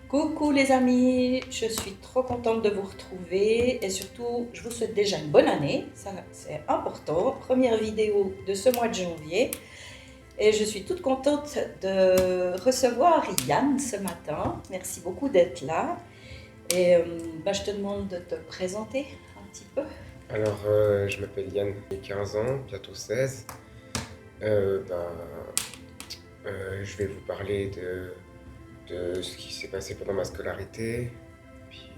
Coucou les amis, je suis trop contente de vous retrouver et surtout je vous souhaite déjà une bonne année, ça c'est important, première vidéo de ce mois de janvier et je suis toute contente de recevoir Yann ce matin, merci beaucoup d'être là et je te demande de te présenter un petit peu. Alors, je m'appelle Yann, j'ai 15 ans, bientôt 16. Euh, ben, je vais vous parler de ce qui s'est passé pendant ma scolarité. Puis,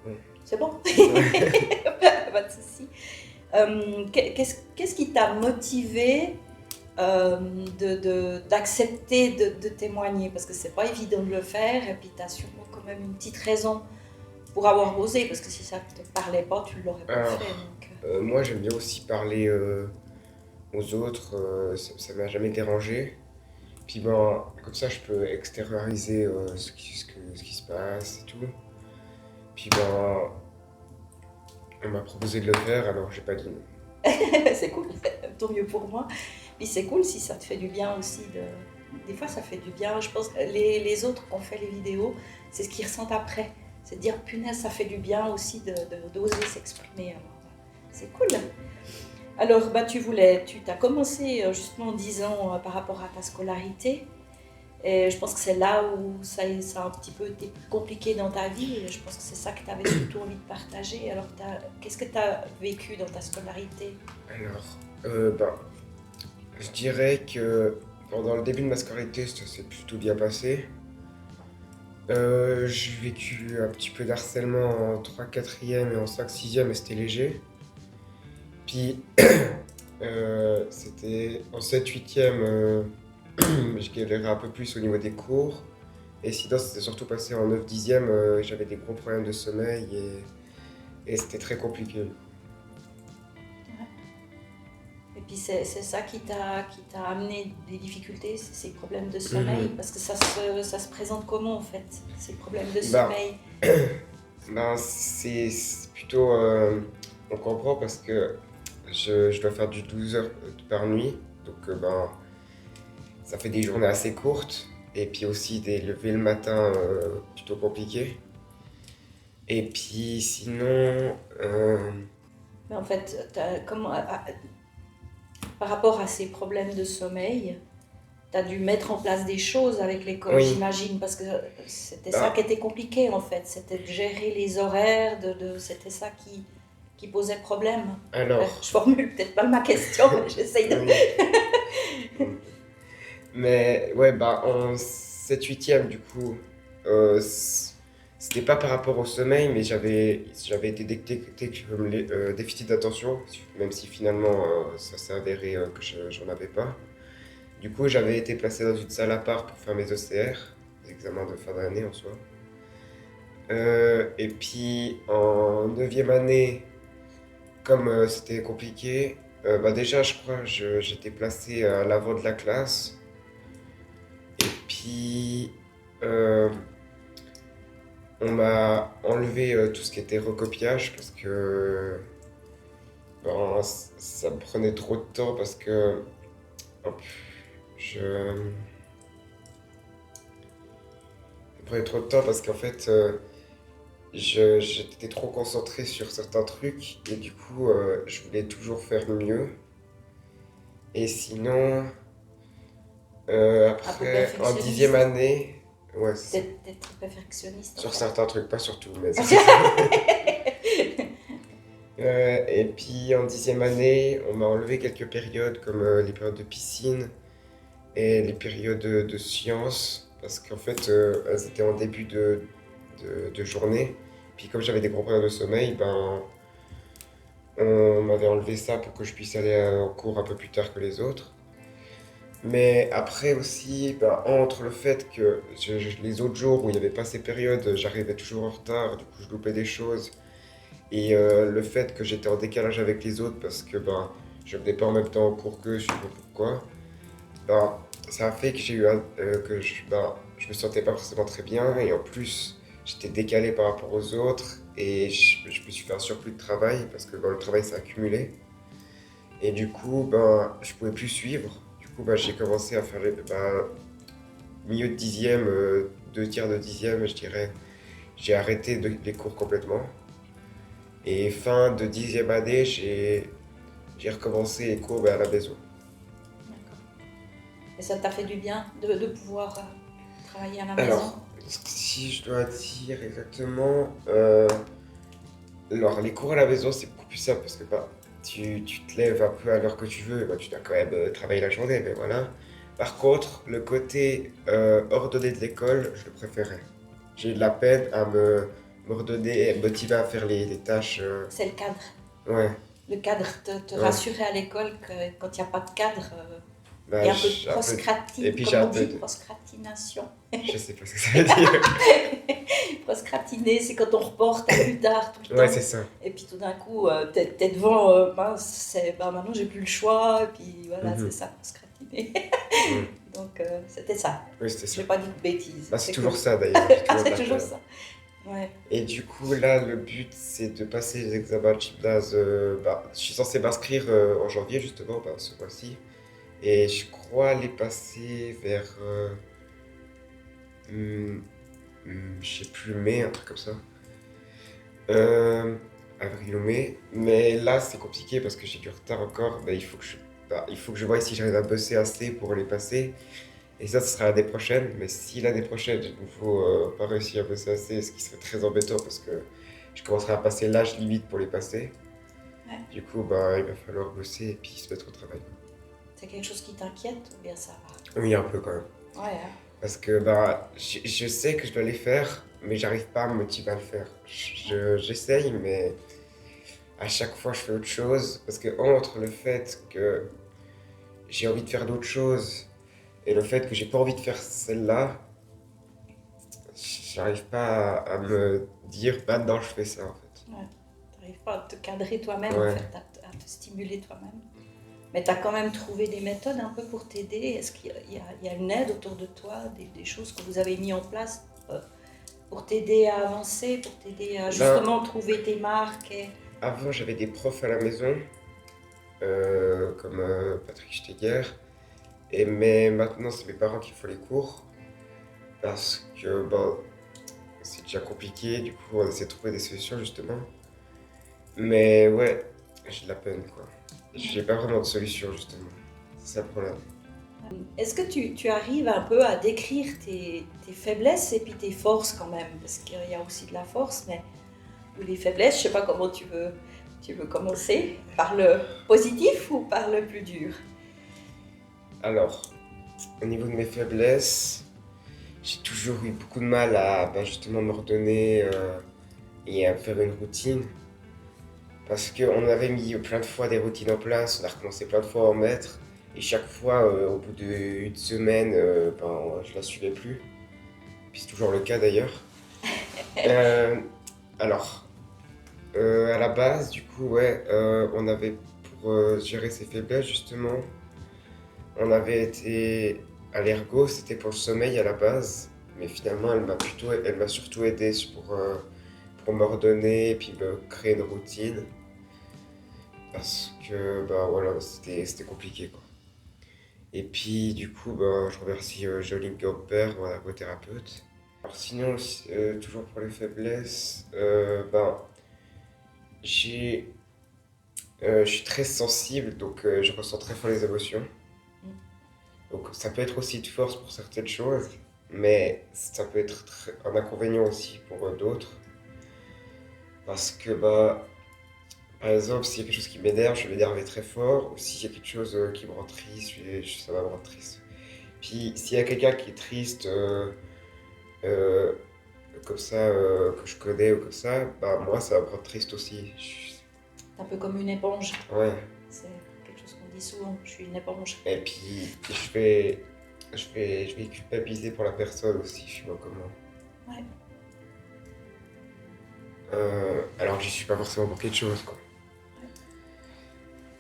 bon. C'est bon? Pas de souci. Qu'est-ce qui t'a motivé d'accepter de témoigner, parce que c'est pas évident de le faire, et puis tu as sûrement quand même une petite raison pour avoir osé, parce que si ça te parlait pas, tu l'aurais pas Alors, fait. Donc. moi j'aime bien aussi parler aux autres, ça m'a jamais dérangé. Puis ben, comme ça je peux extérioriser ce qui se passe et tout. Puis ben, on m'a proposé de le faire, alors j'ai pas dit non. C'est cool, tant mieux pour moi. Puis c'est cool si ça te fait du bien aussi. Des fois, ça fait du bien. Je pense que les autres qui ont fait les vidéos, c'est ce qu'ils ressentent après. C'est de dire, punaise, ça fait du bien aussi d'oser s'exprimer. Alors, c'est cool. Alors, tu t'as commencé justement en disant par rapport à ta scolarité. Et je pense que c'est là où ça a un petit peu été plus compliqué dans ta vie. Et je pense que c'est ça que tu avais surtout envie de partager. Alors, qu'est-ce que tu as vécu dans ta scolarité? Alors, ben, je dirais que pendant le début de ma scolarité, ça s'est plutôt bien passé. J'ai vécu un petit peu d'harcèlement en 3 4e et en 5 6e et c'était léger. Puis c'était en 7 8e, je galérais un peu plus au niveau des cours. Et sinon, c'était surtout passé en 9 10e, j'avais des gros problèmes de sommeil et c'était très compliqué. Et puis c'est ça qui t'a amené des difficultés, ces problèmes de sommeil, parce que ça se présente comment en fait, ces problèmes de Ben, sommeil? c'est plutôt. On comprend parce que je dois faire du 12 heures par nuit. Donc, ça fait des journées assez courtes. Et puis aussi des levées le matin plutôt compliquées. Et puis sinon. Mais en fait, par rapport à ces problèmes de sommeil, tu as dû mettre en place des choses avec l'école, Oui. j'imagine, parce que c'était ça Bah, qui était compliqué en fait, c'était de gérer les horaires, c'était ça qui posait problème. alors. Je formule peut-être pas ma question, mais j'essaye de... Oui. Mais ouais, bah en 7 8e du coup, euh, c- c'était pas par rapport au sommeil, mais j'avais été détecté comme déficit d'attention, même si finalement ça s'est avéré que j'en avais pas. Du coup, j'avais été placé dans une salle à part pour faire mes ECR, les examens de fin d'année en soi. Et puis en 9e année, comme c'était compliqué, bah déjà je crois j'étais placé à l'avant de la classe. Et puis, euh, on m'a enlevé tout ce qui était recopiage parce que ça me prenait trop de temps parce que hop, je ça me prenait trop de temps parce qu'en fait j'étais trop concentré sur certains trucs et du coup je voulais toujours faire mieux. Et sinon Un peu après en 10e perfectionniste. année, ouais c'est ça. D'être perfectionniste en Sur fait. certains trucs, pas sur tout, mais et puis en 10e année, on m'a enlevé quelques périodes comme les périodes de piscine et les périodes de sciences parce qu'en fait elles étaient en début de journée. Puis comme j'avais des gros problèmes de sommeil, ben on m'avait enlevé ça pour que je puisse aller en cours un peu plus tard que les autres. Mais après aussi, ben, entre le fait que les autres jours où il n'y avait pas ces périodes, j'arrivais toujours en retard, du coup je loupais des choses. Et le fait que j'étais en décalage avec les autres parce que ben, je venais pas en même temps en cours qu'eux, je sais pas pourquoi, ben, ça a fait que je me sentais pas forcément très bien et en plus j'étais décalé par rapport aux autres et je me suis fait un surplus de travail parce que ben, le travail s'est accumulé et du coup ben, je pouvais plus suivre. Du coup ben, j'ai commencé à faire milieu de dixième, 2 tiers de dixième, je dirais, j'ai arrêté les cours complètement. Et fin de dixième année, j'ai recommencé les cours à la maison. D'accord. Et ça t'a fait du bien de pouvoir travailler à la maison? Alors, si je dois dire exactement, alors les cours à la maison c'est beaucoup plus simple parce que bah, tu te lèves un peu à l'heure que tu veux, bah, tu dois quand même travailler la journée, mais voilà. Par contre, le côté ordonné de l'école, je le préférais. J'ai eu de la peine à m'ordonner et me motiver à faire les tâches. C'est le cadre. Ouais, Le cadre te ouais. rassurer à l'école que quand il n'y a pas de cadre, il Bah, y a un peu de j'ai un peu- Et puis j'ai comme un on peu dit, de. proscratination. Je sais pas ce que ça veut dire. Proscratiner, c'est quand on reporte à plus tard tout le Ouais, temps. c'est ça. Et puis tout d'un coup, t'es devant, mince, bah, maintenant j'ai plus le choix, et puis voilà, c'est Mhm. ça, proscratiner. Mm. Donc c'était ça. Oui, c'était Je ça. n'ai pas dit de bêtises. Bah, c'est C'est toujours cool. ça d'ailleurs, j'ai toujours de C'est la toujours peine. ça. Ouais. Et du coup, là, le but, c'est de passer les examens de gymnase. Bah, je suis censé m'inscrire en janvier, justement, bah, ce mois-ci. Et je crois les passer vers, hmm, je sais plus, mai, un truc comme ça. Euh, Avril ou mai. Mais là, c'est compliqué parce que j'ai du retard encore. Bah, il faut que je voie si j'arrive à bosser assez pour les passer. Et ça, ce sera l'année prochaine. Mais si l'année prochaine, j'ai de nouveau pas réussi à bosser assez, ce qui serait très embêtant parce que je commencerai à passer l'âge limite pour les passer. Ouais. Du coup, bah, il va falloir bosser et puis se mettre au travail. C'est quelque chose qui t'inquiète ou bien ça va? Oui, un peu quand même. Ouais, hein. Parce que bah, je sais que je dois les faire, mais j'arrive pas à me motiver à le faire. J'essaye, mais à chaque fois, je fais autre chose. Parce que entre le fait que j'ai envie de faire d'autres choses et le fait que j'ai pas envie de faire celle-là, j'arrive pas à me dire maintenant je fais ça en fait. Ouais. T'arrives pas à te cadrer toi-même, en Ouais. fait, à te stimuler toi-même. Mais tu as quand même trouvé des méthodes un peu pour t'aider. Est-ce qu'il y a une aide autour de toi, des choses que vous avez mis en place pour t'aider à avancer, pour t'aider à Ben, justement trouver tes marques avant, j'avais des profs à la maison, comme Patrick Steger, mais maintenant, c'est mes parents qui font les cours parce que bon, c'est déjà compliqué. Du coup, on essaie de trouver des solutions justement. Mais ouais, j'ai de la peine quoi. J'ai pas vraiment de solution justement. C'est ça le problème. Est-ce que tu arrives un peu à décrire tes faiblesses et puis tes forces quand même? Parce qu'il y a aussi de la force, mais ou les faiblesses, je sais pas comment tu veux commencer. Par le positif ou par le plus dur? Alors, au niveau de mes faiblesses, j'ai toujours eu beaucoup de mal à bah, justement m'ordonner et à faire une routine. Parce qu'on avait mis plein de fois des routines en place, on a recommencé plein de fois à en mettre. Et chaque fois, au bout d'une semaine, ben, je la suivais plus. Puis c'est toujours le cas d'ailleurs. Euh, alors, à la base, du coup, ouais, on avait, pour gérer ses faiblesses justement, on avait été à l'ergo, c'était pour le sommeil à la base. Mais finalement, elle m'a surtout aidé pour m'ordonner et puis me créer une routine. Parce que bah voilà, c'était compliqué quoi. Et puis du coup, bah, je remercie Jolene Gamper, mon ergothérapeute. Alors sinon, toujours pour les faiblesses, bah, j'ai, je suis très sensible, donc je ressens très fort les émotions. Donc ça peut être aussi de force pour certaines choses, mais ça peut être un inconvénient aussi pour d'autres. Parce que bah, par exemple, s'il y a quelque chose qui m'énerve, je vais m'énerver très fort. Ou s'il y a quelque chose qui me rend triste, ça va me rendre triste. Puis s'il y a quelqu'un qui est triste, euh, comme ça, que je connais ou comme ça, bah moi ça va me rendre triste aussi. C'est un peu comme une éponge. Ouais. C'est quelque chose qu'on dit souvent. Je suis une éponge. Et puis je vais culpabiliser pour la personne aussi, je sais pas comment. Ouais. Alors que je suis pas forcément pour quelque chose, quoi.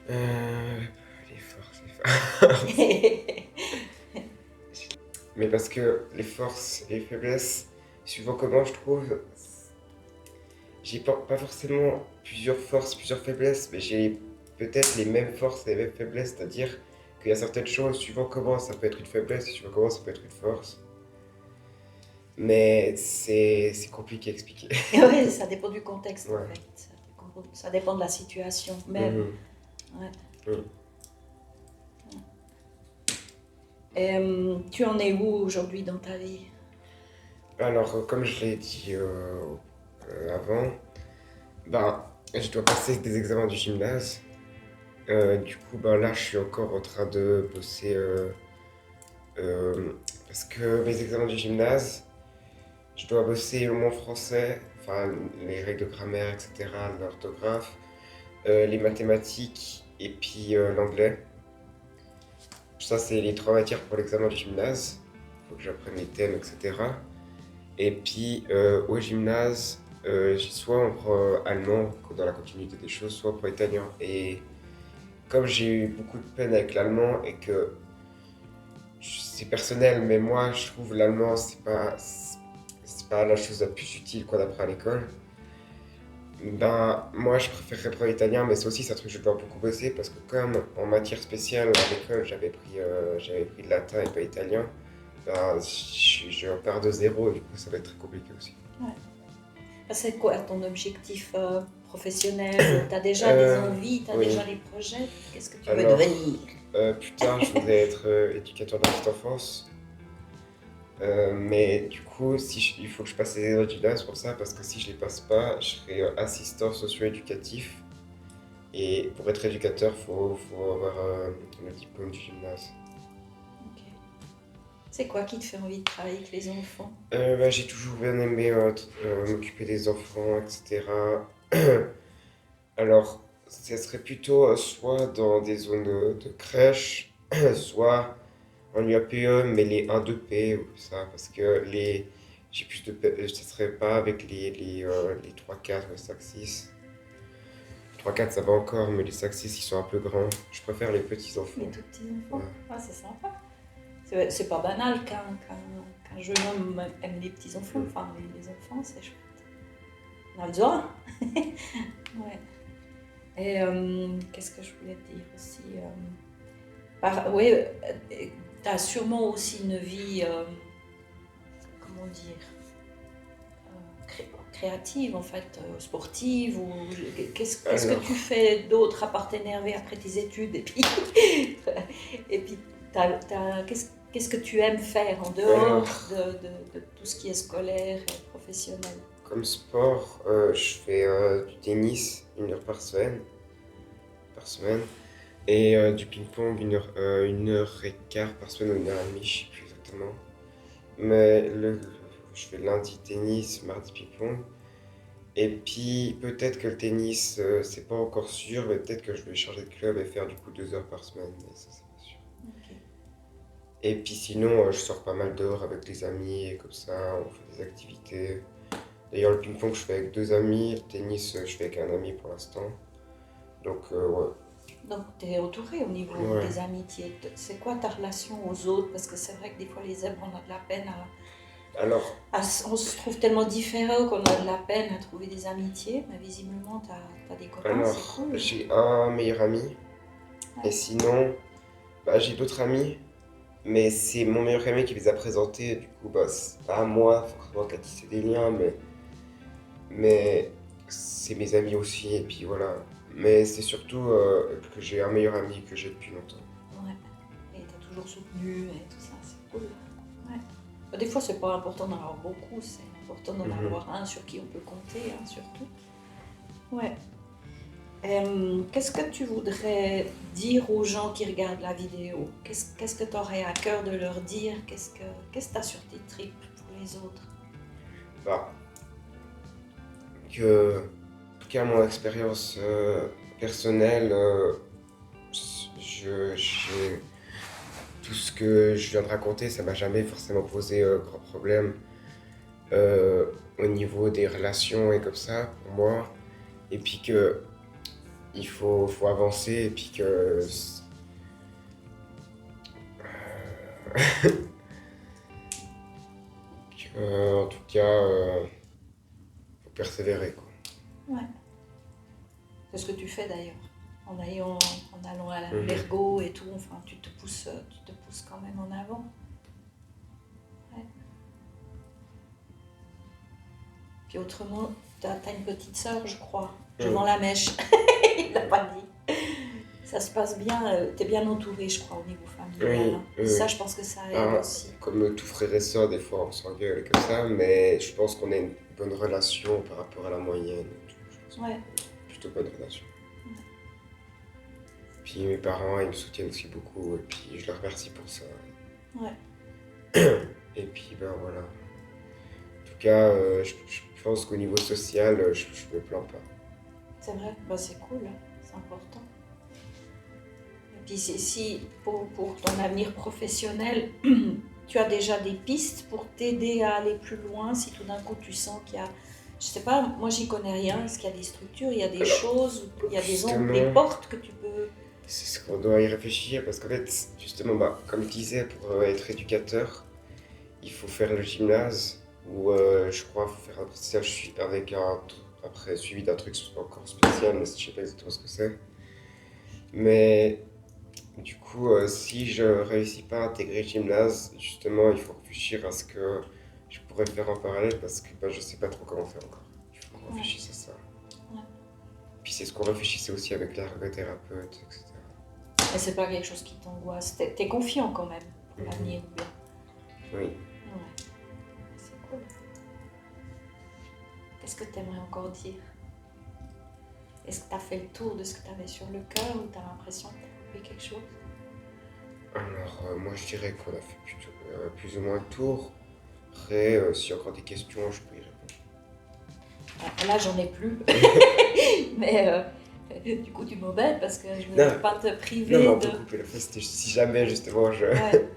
Les forces, Mais parce que les forces et les faiblesses, suivant comment je trouve, j'ai pas forcément plusieurs forces, plusieurs faiblesses, mais j'ai peut-être les mêmes forces et les mêmes faiblesses, c'est-à-dire qu'il y a certaines choses, suivant comment ça peut être une faiblesse, et suivant comment ça peut être une force. mais c'est compliqué à expliquer. Oui, ça dépend du contexte en Ouais. fait. Ça dépend de la situation même. Mhm. Ouais. Oui. Et, tu en es où aujourd'hui dans ta vie? Alors, comme je l'ai dit avant, ben, je dois passer des examens du gymnase. Du coup, ben, là, je suis encore en train de bosser parce que mes examens du gymnase, je dois bosser mon français, enfin les règles de grammaire, etc., l'orthographe, les mathématiques et puis l'anglais. Ça, c'est les trois matières pour l'examen du gymnase. Il faut que j'apprenne les thèmes, etc. Et puis au gymnase, soit on prend allemand dans la continuité des choses, soit on prend italien. Et comme j'ai eu beaucoup de peine avec l'allemand et que c'est personnel, mais moi je trouve l'allemand c'est pas la chose la plus utile qu'on apprend à l'école. Ben moi je préférerais prendre l'italien, mais c'est aussi un truc que je dois beaucoup bosser parce que comme en matière spéciale à l'école j'avais pris le latin et pas italien, ben je repars de zéro et du coup ça va être très compliqué aussi. Ouais. C'est quoi ton objectif professionnel? Tu as déjà des Euh, envies, tu as oui. déjà des projets? Qu'est-ce que tu veux Alors, devenir? plus tard, je voudrais être éducateur de la petite enfance. Mais du coup, il faut que je passe les épreuves du gymnase pour ça, parce que si je les passe pas, je serai assistant socio-éducatif. Et pour être éducateur, faut avoir le diplôme du gymnase. Ok. C'est quoi qui te fait envie de travailler avec les enfants? Bah, j'ai toujours bien aimé m'occuper des enfants, etc. Alors, ça serait plutôt soit dans des zones de crèche, soit en UAPE, mais les 1-2P ou ça, parce que j'ai plus ça serait pas avec les 3-4 ou les 5-6. 3-4 ça va encore, mais les 5-6 ils sont un peu grands. Je préfère les petits enfants. Les tout petits enfants? Ouais. Ah, c'est sympa. C'est pas banal qu'un jeune homme aime les petits enfants, enfin les enfants, c'est chouette. On a besoin. Ouais. Et qu'est-ce que je voulais te dire aussi oui, tu as sûrement aussi une vie, comment dire, créative en fait, sportive ou qu'est-ce que tu Alors, fais d'autre à part t'énerver après tes études et puis qu'est-ce que tu aimes faire en dehors alors, de tout ce qui est scolaire et professionnel? comme sport, je fais du tennis 1 heure par semaine, et du ping-pong 1 heure et quart par semaine ou 1 heure et demie, je sais plus exactement. Mais je fais lundi tennis, mardi ping-pong. Et puis peut-être que le tennis, c'est pas encore sûr, mais peut-être que je vais changer de club et faire du coup 2 heures par semaine, mais ça c'est pas sûr. Ok. Et puis sinon, je sors pas mal dehors avec des amis et comme ça, on fait des activités. D'ailleurs, le ping-pong, je fais avec 2 amis, le tennis, je fais avec un ami pour l'instant. Donc, ouais. Donc, tu es entouré au niveau Ouais. des amitiés. C'est quoi ta relation aux autres? Parce que c'est vrai que des fois, les êtres, on a de la peine Alors, on se trouve tellement différents qu'on a de la peine à trouver des amitiés. Mais visiblement, tu as des copains, c'est alors, cool. j'ai un meilleur ami, et Ouais. sinon, bah, j'ai d'autres amis, mais c'est mon meilleur ami qui les a présentés, du coup, bah, c'est pas à moi forcément qui a tissé des liens, mais c'est mes amis aussi, et puis voilà. Mais c'est surtout que j'ai un meilleur ami que j'ai depuis longtemps. Ouais. Et t'as toujours soutenu et tout ça, c'est cool. Ouais. Des fois, c'est pas important d'en avoir beaucoup, c'est important d'en avoir un sur qui on peut compter, hein, surtout. Ouais. Qu'est-ce que tu voudrais dire aux gens qui regardent la vidéo? Qu'est-ce que tu aurais à cœur de leur dire? Qu'est-ce que tu as sur tes tripes pour les autres? Bah, que, en tout cas, mon expérience personnelle, tout ce que je viens de raconter, ça m'a jamais forcément posé grand problème au niveau des relations et comme ça, pour moi. Et puis que faut avancer, et puis en tout cas, faut persévérer, quoi. Ouais. C'est ce que tu fais d'ailleurs. En allant à Mhm. l'ergot et tout, enfin, tu te pousses quand même en avant. Ouais. Puis autrement, t'as une petite sœur, je crois. Je Mm. vends la mèche. Il l'a pas dit. Ça se passe bien, t'es bien entouré, je crois, au niveau familial. Oui, Hein. oui. Ça, je pense que ça aide Ah, aussi. comme tout frère et sœur, des fois on s'engueule comme ça, mais je pense qu'on a une bonne relation par rapport à la moyenne. Et tout. Je pense qu'on a Ouais. une plutôt bonne relation. Puis mes parents, ils me soutiennent aussi beaucoup, et puis je leur remercie pour ça. Ouais. Et puis ben voilà. En tout cas, je pense qu'au niveau social, je me plains pas. C'est vrai, bah, c'est cool, hein. C'est important. Et puis si pour ton avenir professionnel, tu as déjà des pistes pour t'aider à aller plus loin, si tout d'un coup tu sens qu'il y a, je sais pas, moi j'y connais rien, est-ce qu'il y a des structures, il y a des choses, il y a des Justement, portes que tu peux... c'est ce qu'on doit y réfléchir, parce qu'en fait, justement, bah, comme je disais, pour être éducateur, il faut faire le gymnase, ou je crois qu'il faut faire un apprentissage avec après suivi d'un truc encore spécial, mais je sais pas exactement ce que c'est. Mais du coup, si je réussis pas à intégrer le gymnase, justement, il faut réfléchir à ce que je pourrais faire en parallèle parce que bah, je sais pas trop comment faire encore. Il faut qu'on Ouais. réfléchisse à ça. Ouais. Puis c'est ce qu'on réfléchissait aussi avec l'ergothérapeute, etc. Mais c'est pas quelque chose qui t'angoisse, t'es confiant quand même pour Mhm. l'avenir ou bien? Oui. Ouais, c'est cool. Qu'est-ce que tu aimerais encore dire? Est-ce que tu as fait le tour de ce que tu avais sur le cœur ou tu as l'impression que tu as oublié quelque chose? Alors, moi je dirais qu'on a fait plutôt, plus ou moins le tour. Après, s'il y a encore des questions, je peux y répondre. Alors là, j'en ai plus. Mais du coup, tu m'embêtes parce que je ne Non. veux pas te Non, priver mais on de... peut couper le fait, si jamais justement je. Ouais.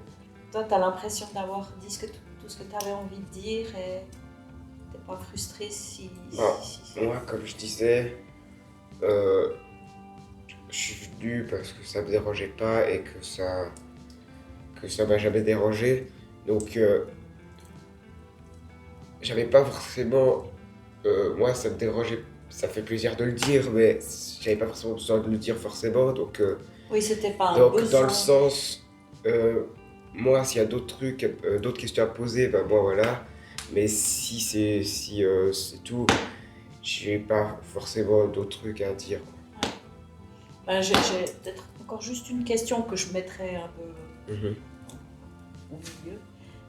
Toi, tu as l'impression d'avoir dit tout ce que tu avais envie de dire et tu n'es pas frustré si... Ah, si- moi, comme je disais, euh, je suis venu parce que ça me dérangeait pas et que ça m'a jamais dérangé. Donc, j'avais pas forcément. Moi, ça me dérangeait. Ça fait plaisir de le dire, mais j'avais pas forcément besoin de le dire forcément. Oui, c'était pas un Donc dans besoin. le sens, moi, s'il y a d'autres trucs, d'autres questions à poser, ben moi voilà. Mais si c'est tout, j'ai pas forcément d'autres trucs à dire. Ben, j'ai peut-être encore juste une question que je mettrais un peu Mhm. au milieu.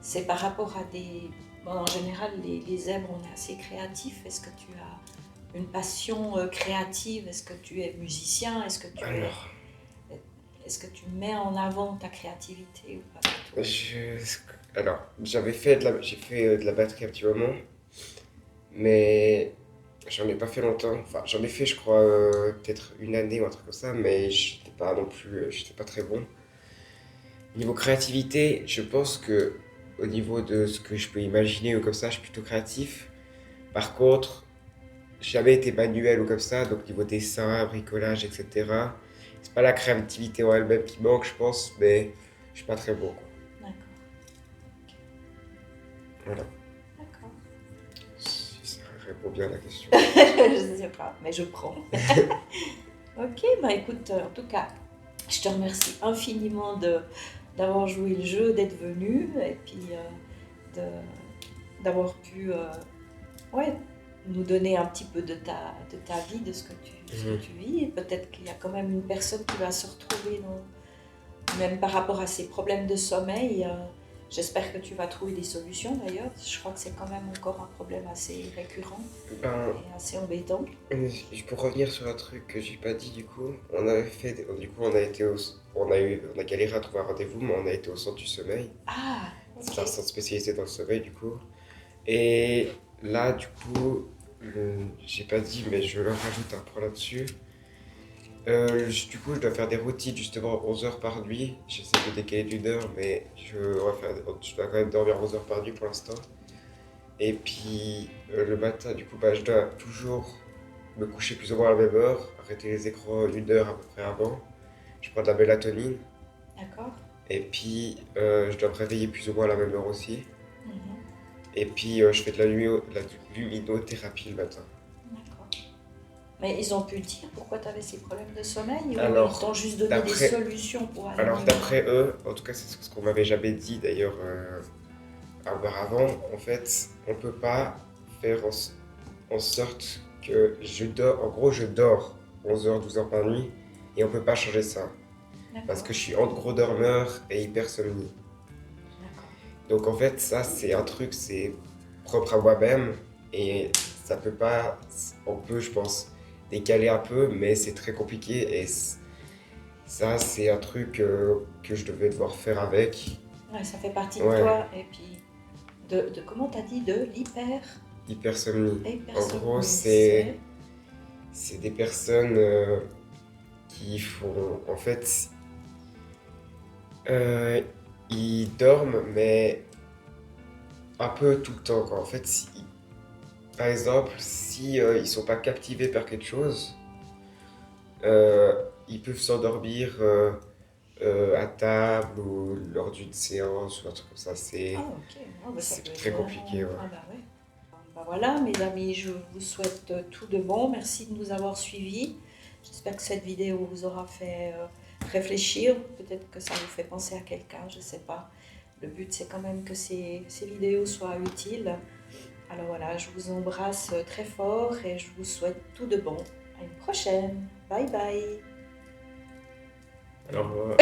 C'est par rapport à des... Bon, en général, les zèbres, on est assez créatifs. Est-ce que tu as une passion créative? Est-ce que tu es musicien? Alors, Est-ce que tu mets en avant ta créativité ou pas du tout? j'ai fait de la batterie un petit moment, mais j'en ai pas fait longtemps. Enfin, j'en ai fait, je crois, peut-être une année ou un truc comme ça, mais j'étais pas non plus, j'étais pas très bon. Niveau créativité, je pense que au niveau de ce que je peux imaginer ou comme ça, je suis plutôt créatif. Par contre, j'ai jamais été manuel ou comme ça, donc niveau dessin, bricolage, etc. C'est pas la créativité en elle-même qui manque, je pense, mais je suis pas très bon, quoi. D'accord. Voilà, D'accord. si ça répond bien à la question. Je sais pas, mais je prends. Ok, bah écoute, en tout cas, je te remercie infiniment d'avoir joué le jeu, d'être venu et puis d'avoir pu ouais, nous donner un petit peu de ta vie, de ce que tu vis. Et peut-être qu'il y a quand même une personne qui va se retrouver même par rapport à ses problèmes de sommeil. J'espère que tu vas trouver des solutions d'ailleurs. Je crois que c'est quand même encore un problème assez récurrent Ben, et assez embêtant. pour revenir sur un truc que j'ai pas dit, du coup, on a été on a galéré à trouver un rendez-vous, mais on a été au centre du sommeil. Ah, C'est un ok. centre spécialisé dans le sommeil, du coup. Et là, du coup, j'ai pas dit, mais je leur rajoute un point là-dessus. Du coup, je dois faire des routines justement 11 heures par nuit. J'essaie de décaler d'une heure, mais je dois quand même dormir 11 heures par nuit pour l'instant. Et puis le matin, du coup, bah, je dois toujours me coucher plus ou moins à la même heure, arrêter les écrans une heure à peu près avant. Je prends de la mélatonine. D'accord. Et puis je dois me réveiller plus ou moins à la même heure aussi. Mhm. Et puis je fais de la luminothérapie le matin. D'accord. Mais ils ont pu dire pourquoi tu avais ces problèmes de sommeil ou Alors, ils t'ont juste donné des d'après solutions pour aller Alors mieux? d'après eux, en tout cas c'est ce qu'on m'avait jamais dit d'ailleurs auparavant, en fait, on peut pas faire en sorte que je dors, en gros je dors 11 heures, 12 heures par nuit et on peut pas changer ça. Parce D'accord. que je suis entre gros dormeur et hypersomnie. D'accord. Donc en fait ça c'est un truc, c'est propre à moi-même et ça peut pas, on peut je pense décaler un peu mais c'est très compliqué et ça c'est un truc que je devais devoir faire avec. Ouais, ça fait partie de Ouais, toi. Et puis, comment t'as dit, de hypersomnie. En gros l'hypersomnie. c'est des personnes qui font en fait euh, ils dorment mais un peu tout le temps quoi. En fait par exemple si ils sont pas captivés par quelque chose ils peuvent s'endormir à table ou lors d'une séance ou un truc comme ça. Ah, ok. Ah, bah, ça peut C'est être très vraiment. compliqué, ouais. Ah, bah ouais. Bah voilà, mes amis, je vous souhaite tout de bon. Merci de nous avoir suivis. J'espère que cette vidéo vous aura fait réfléchir. Peut-être que ça vous fait penser à quelqu'un, je ne sais pas. Le but, c'est quand même que ces vidéos soient utiles. Alors voilà, je vous embrasse très fort et je vous souhaite tout de bon. À une prochaine. Bye bye. Alors,